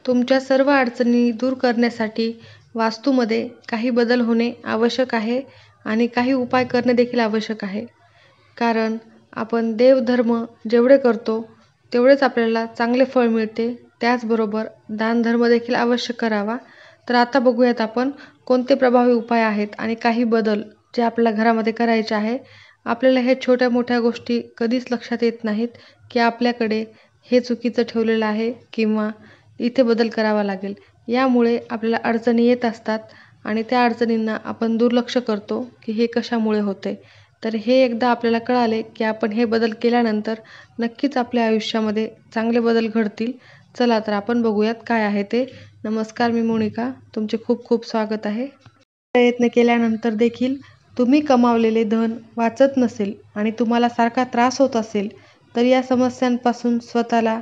तुमच्या सर्व अडचणी दूर करण्यासाठी वास्तूमध्ये काही बदल होणे आवश्यक आहे आणि काही उपाय करणे देखील आवश्यक आहे. कारण आपण देवधर्म जेवढे करतो तेवढेच आपल्याला चांगले फळ मिळते. त्याचबरोबर दानधर्म देखील अवश्य करावा. तर आता बघूयात आपण कोणते प्रभावी उपाय आहेत आणि काही बदल जे आपल्याला घरामध्ये करायचे आहे. आपल्याला हे छोट्या मोठ्या गोष्टी कधीच लक्षात येत नाहीत की आपल्याकडे हे चुकीचं ठेवलेलं आहे किंवा इथे बदल करावा लागेल. यामुळे आपल्याला अडचणी येत असतात आणि त्या अडचणींना आपण दुर्लक्ष करतो की हे कशामुळे होते. तर हे एकदा आपल्याला कळाले की आपण हे बदल केल्यानंतर नक्कीच आपल्या आयुष्यामध्ये चांगले बदल घडतील. चला तर आपण बघूयात काय आहे ते. नमस्कार, मी मोनिका. तुमचे खूप खूप स्वागत आहे. प्रयत्न केल्यानंतर देखील तुम्ही कमावलेले धन वाचत नसेल आणि तुम्हाला सारखा त्रास होत असेल तर या समस्यांपासून स्वतःला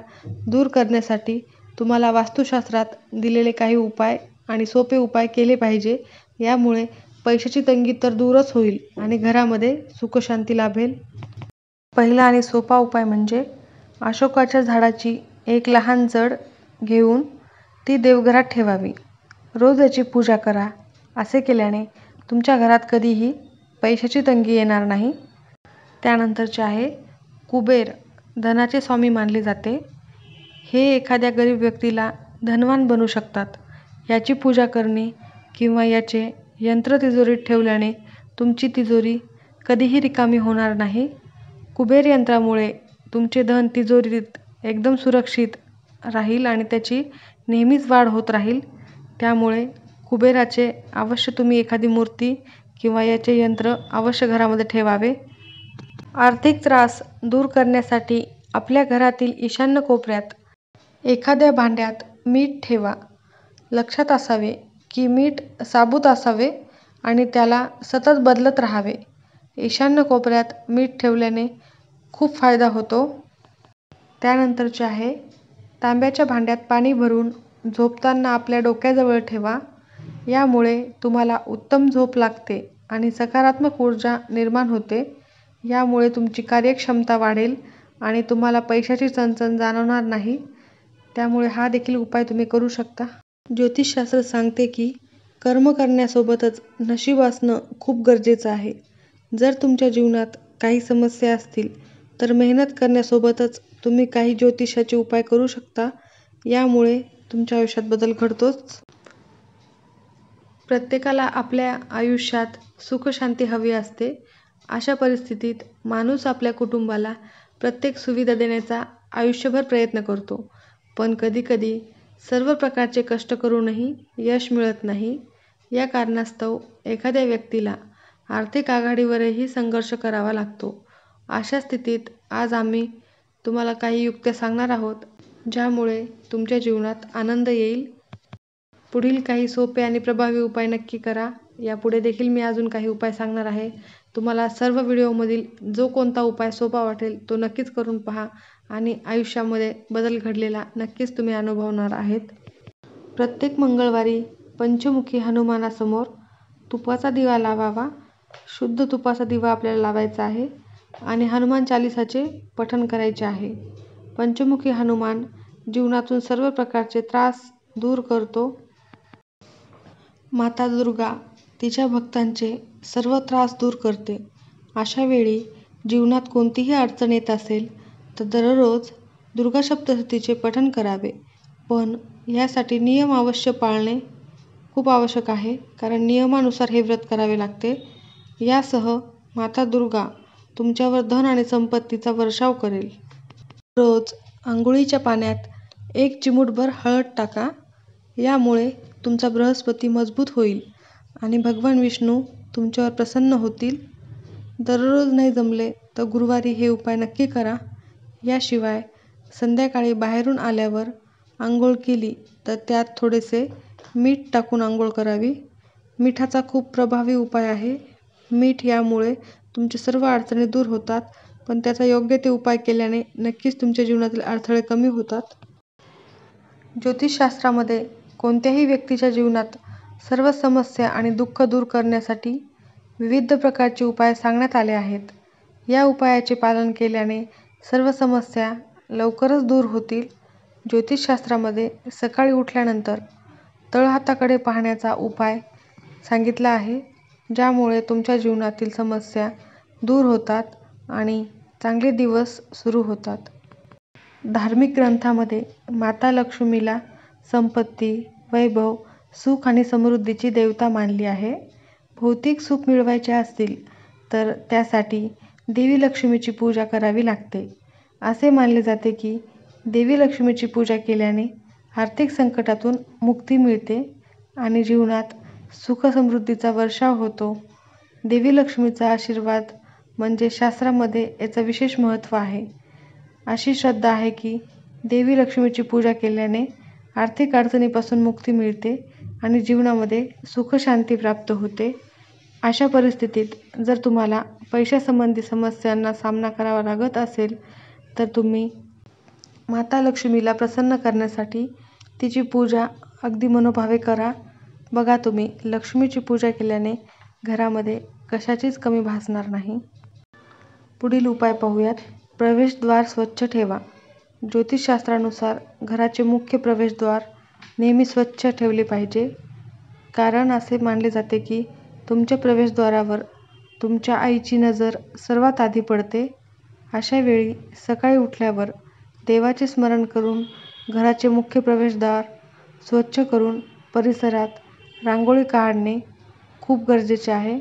दूर करण्यासाठी तुम्हाला वास्तुशास्त्रात दिलेले काही उपाय आणि सोपे उपाय केले पाहिजे. यामुळे पैशाची तंगी तर दूरच होईल आणि घरामध्ये सुखशांती लाभेल. पहिला आणि सोपा उपाय म्हणजे अशोकाच्या झाडाची एक लहान जड घेऊन ती देवघरात ठेवावी. रोज याची पूजा करा. असे केल्याने तुमच्या घरात कधीही पैशाची तंगी येणार नाही. त्यानंतरचे आहे कुबेर, धनाचे स्वामी मानले जाते. हे एखाद्या गरीब व्यक्तीला धनवान बनवू शकतात. याची पूजा करणे किंवा याचे यंत्र तिजोरीत ठेवल्याने तुमची तिजोरी कधीही रिकामी होणार नाही. कुबेर यंत्रामुळे तुमचे धन तिजोरीत एकदम सुरक्षित राहील आणि त्याची नेहमीच वाढ होत राहील. त्यामुळे कुबेराचे अवश्य तुम्ही एखादी मूर्ती किंवा याचे यंत्र अवश्य घरामध्ये ठेवावे. आर्थिक त्रास दूर करण्यासाठी आपल्या घरातील ईशान्य कोपऱ्यात एखाद्या भांड्यात मीठ ठेवा. लक्षात असावे की मीठ साबूत असावे आणि त्याला सतत बदलत राहावे. ईशान्य कोपऱ्यात मीठ ठेवल्याने खूप फायदा होतो. त्यानंतरचे आहे तांब्याच्या भांड्यात पाणी भरून झोपताना आपल्या डोक्याजवळ ठेवा. यामुळे तुम्हाला उत्तम झोप लागते आणि सकारात्मक ऊर्जा निर्माण होते. यामुळे तुमची कार्यक्षमता वाढेल आणि तुम्हाला पैशाची चणचण जाणवणार नाही. त्यामुळे हा देखील उपाय तुम्ही करू शकता. ज्योतिषशास्त्र सांगते की कर्म करण्यासोबतच नशीब असणं खूप गरजेचं आहे. जर तुमच्या जीवनात काही समस्या असतील तर मेहनत करण्यासोबतच तुम्ही काही ज्योतिषाचे उपाय करू शकता. यामुळे तुमच्या आयुष्यात बदल घडतोच. प्रत्येकाला आपल्या आयुष्यात सुखशांती हवी असते. अशा परिस्थितीत माणूस आपल्या कुटुंबाला प्रत्येक सुविधा देण्याचा आयुष्यभर प्रयत्न करतो. पण कधीकधी सर्व प्रकारचे कष्ट करूनही यश मिळत नाही. या कारणास्तव एखाद्या व्यक्तीला आर्थिक आघाडीवरही संघर्ष करावा लागतो. अशा स्थितीत आज आम्ही तुम्हाला काही युक्त्या सांगणार आहोत ज्यामुळे तुमच्या जीवनात आनंद येईल. पुढील काही सोपे आणि प्रभावी उपाय नक्की करा. यापुढे देखील मी अजून काही उपाय सांगणार आहे. तुम्हाला सर्व व्हिडिओमधील जो कोणता उपाय सोपा वाटेल तो नक्कीच करून पहा आणि आयुष्यामध्ये बदल घडलेला नक्कीच तुम्ही अनुभवणार आहेत. प्रत्येक मंगळवारी पंचमुखी हनुमानासमोर तुपाचा दिवा लावावा. शुद्ध तुपाचा दिवा आपल्याला लावायचा आहे आणि हनुमान चालीसाचे पठण करायचे आहे. पंचमुखी हनुमान जीवनातून सर्व प्रकारचे त्रास दूर करतो. माता दुर्गा तिच्या भक्तांचे सर्व त्रास दूर करते. अशा वेळी जीवनात कोणतीही अडचण येत असेल तर दररोज दुर्गा सप्तशतीचे पठण करावे. पण यासाठी नियम अवश्य पाळणे खूप आवश्यक आहे, कारण नियमानुसार हे व्रत करावे लागते. यासह माता दुर्गा तुमच्यावर धन आणि संपत्तीचा वर्षाव करेल. रोज अंघोळीच्या पाण्यात 1 चिमूटभर हळद टाका. यामुळे तुमचा बृहस्पती मजबूत होईल आणि भगवान विष्णू तुमच्यावर प्रसन्न होतील. दररोज नाही जमले तर गुरुवारी हे उपाय नक्की करा. याशिवाय संध्याकाळी बाहेरून आल्यावर आंघोळ केली तर त्यात थोडेसे मीठ टाकून आंघोळ करावी. मिठाचा खूप प्रभावी उपाय आहे. मीठ यामुळे तुमच्या सर्व अडचणी दूर होतात, पण त्याचा योग्य ते उपाय केल्याने नक्कीच तुमच्या जीवनातील अडथळे कमी होतात. ज्योतिषशास्त्रामध्ये कोणत्याही व्यक्तीच्या जीवनात सर्व समस्या आणि दुःख दूर करण्यासाठी विविध प्रकारचे उपाय सांगण्यात आले आहेत. या उपायाचे पालन केल्याने सर्व समस्या लवकरच दूर होतील. ज्योतिषशास्त्रामध्ये सकाळी उठल्यानंतर तळहाताकडे पाहण्याचा उपाय सांगितला आहे, ज्यामुळे तुमच्या जीवनातील समस्या दूर होतात आणि चांगले दिवस सुरू होतात. धार्मिक ग्रंथांमध्ये माता लक्ष्मीला संपत्ती, वैभव, सुख आणि समृद्धीची देवता मानली आहे. भौतिक सुख मिळवायचे असतील तर त्यासाठी देवी लक्ष्मीची पूजा करावी लागते. असे मानले जाते की देवी लक्ष्मीची पूजा केल्याने आर्थिक संकटातून मुक्ती मिळते आणि जीवनात सुख-समृद्धीचा वर्षाव होतो. देवी लक्ष्मीचा आशीर्वाद म्हणजे शास्त्रामध्ये याचं विशेष महत्त्व आहे. अशी श्रद्धा आहे की देवी लक्ष्मीची पूजा केल्याने आर्थिक अडचणीपासून मुक्ती मिळते आणि जीवनामध्ये सुख-शांती प्राप्त होते. अशा परिस्थितीत जर तुम्हाला पैशासंबंधी समस्यांना सामना करावा लागत असेल तर तुम्ही माता लक्ष्मीला प्रसन्न करण्यासाठी तिची पूजा अगदी मनोभावे करा. बघा, तुम्ही लक्ष्मीची पूजा केल्याने घरामध्ये कशाचीच कमी भासणार नाही. पुढील उपाय पाहूयात. प्रवेशद्वार स्वच्छ ठेवा. ज्योतिषशास्त्रानुसार घराचे मुख्य प्रवेशद्वार नेहमी स्वच्छ ठेवले पाहिजे. कारण असे मानले जाते की तुमच्या प्रवेशद्वारावर तुमच्या आईची नजर सर्वात आधी पडते. अशा वेळी सकाळी उठल्यावर देवाचे स्मरण करून घराचे मुख्य प्रवेशद्वार स्वच्छ करून परिसरात रांगोळी काढणे खूप गरजेचे आहे.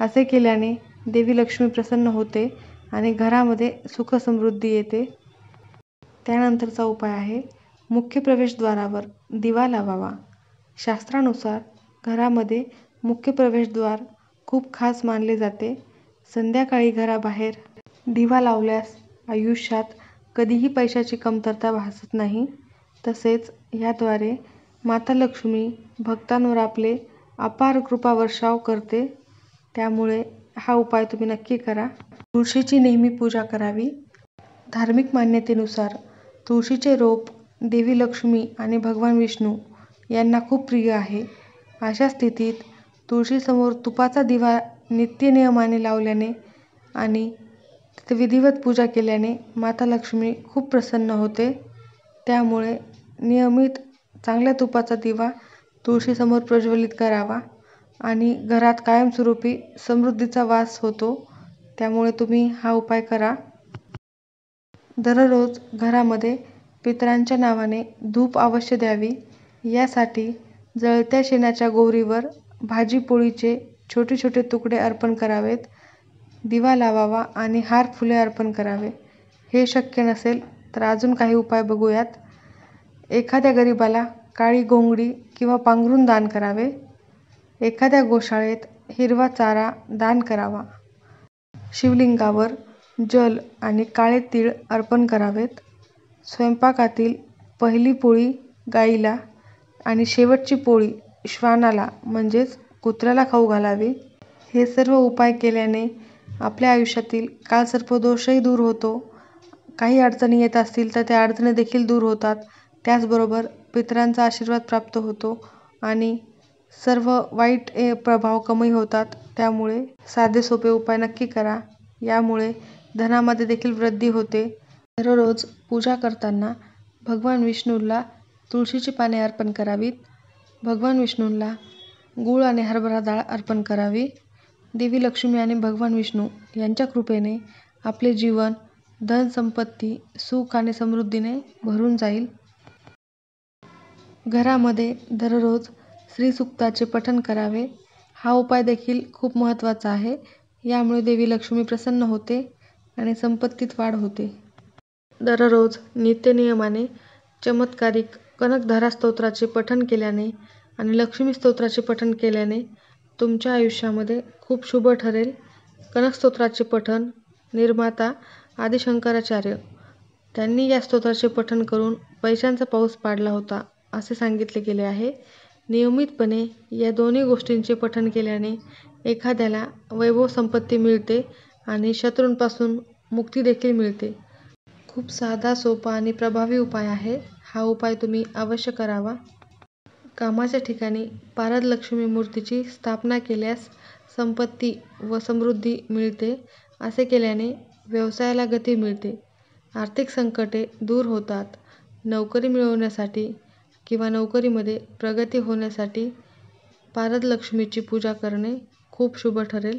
असे केल्याने देवी लक्ष्मी प्रसन्न होते आणि घरामध्ये सुख-समृद्धी येते. त्यानंतरचा उपाय आहे मुख्य प्रवेशद्वारावर दिवा लावावा. शास्त्रानुसार घरामध्ये मुख्य प्रवेशद्वार खूप खास मानले जाते. संध्याकाळी घराबाहेर दिवा लावल्यास आयुष्यात कधीही पैशाची कमतरता भासत नाही. तसेच याद्वारे माता लक्ष्मी भक्तांवर आपले अपार कृपावर्षाव करते. त्यामुळे हा उपाय तुम्ही नक्की करा. तुळशीची नेहमी पूजा करावी. धार्मिक मान्यतेनुसार तुळशीचे रोप देवी लक्ष्मी आणि भगवान विष्णू यांना खूप प्रिय आहे. अशा स्थितीत तुळशीसमोर तुपाचा दिवा नित्यनियमाने लावल्याने आणि विधिवत पूजा केल्याने माता लक्ष्मी खूप प्रसन्न होते. त्यामुळे नियमित चांगल्या तुपाचा दिवा तुळशीसमोर प्रज्वलित करावा आणि घरात कायमस्वरूपी समृद्धीचा वास होतो. त्यामुळे तुम्ही हा उपाय करा. दररोज घरामध्ये पितरांच्या नावाने धूप अवश्य द्यावी. यासाठी जळत्या शेणाच्या गोवरीवर भाजी-पोळीचे छोटे छोटे तुकडे अर्पण करावेत. दिवा लावावा आणि हार फुले अर्पण करावे. हे शक्य नसेल तर अजून काही उपाय बघूयात. एखाद्या गरिबाला काळी घोंगडी किंवा पांघरूण दान करावे. एखाद्या गोशाळेत हिरवा चारा दान करावा. शिवलिंगावर जल आणि काळे तीळ अर्पण करावेत. स्वयंपाकातील पहिली पोळी गाईला आणि शेवटची पोळी श्वानाला म्हणजेच कुत्र्याला खाऊ घालावी. हे सर्व उपाय केल्याने आपल्या आयुष्यातील कालसर्पदोषही दूर होतो. काही अडचणी येत असतील तर त्या अडचणी देखील दूर होतात. त्याचबरोबर पितरांचा आशीर्वाद प्राप्त होतो आणि सर्व वाईट प्रभाव कमी होतात. त्यामुळे साधे सोपे उपाय नक्की करा. यामुळे धनामध्ये देखील वृद्धी होते. दररोज पूजा करताना भगवान विष्णूला तुळशीची पाने अर्पण करावीत. भगवान विष्णूला गूळ आणि हरभरा डाळ अर्पण करावी. देवी लक्ष्मी आणि भगवान विष्णू यांच्या कृपेने आपले जीवन धन, संपत्ती, सुख आणि समृद्धीने भरून जाईल. घरामध्ये दररोज श्रीसूक्ताचे पठण करावे. हा उपाय देखील खूप महत्त्वाचा आहे. यामुळे देवी लक्ष्मी प्रसन्न होते आणि संपत्तीत वाढ होते. दररोज नित्यनियमाने चमत्कारिक कनकधारा स्तोत्राचे पठण केल्याने आणि लक्ष्मी स्तोत्राचे पठण केल्याने तुमच्या आयुष्यामध्ये खूप शुभ ठरेल. कनक स्तोत्राचे पठण निर्माता आदि शंकराचार्य त्यांनी या स्तोत्राचे पठण करून पैशांचा पाऊस पाडला होता असे सांगितले गेले आहे. नियमितपणे या दोन्ही गोष्टींचे पठण केल्याने एखाद्याला वैभव संपत्ती मिळते आणि शत्रूंपासून मुक्ती देखील मिळते. खूप साधा, सोपा आणि प्रभावी उपाय आहे. हा उपाय तुम्ही अवश्य करावा. कामाच्या ठिकाणी पारद लक्ष्मी मूर्तीची स्थापना केल्यास संपत्ती व समृद्धी मिळते. असे केल्याने व्यवसायाला गती मिळते. आर्थिक संकटे दूर होतात. नोकरी मिळवण्यासाठी किंवा नोकरीमध्ये प्रगती होण्यासाठी पारदलक्ष्मीची पूजा करणे खूप शुभ ठरेल.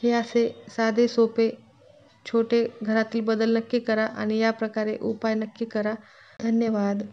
हे असे साधे सोपे छोटे घरातील बदल नक्की करा आणि या प्रकारे उपाय नक्की करा. धन्यवाद.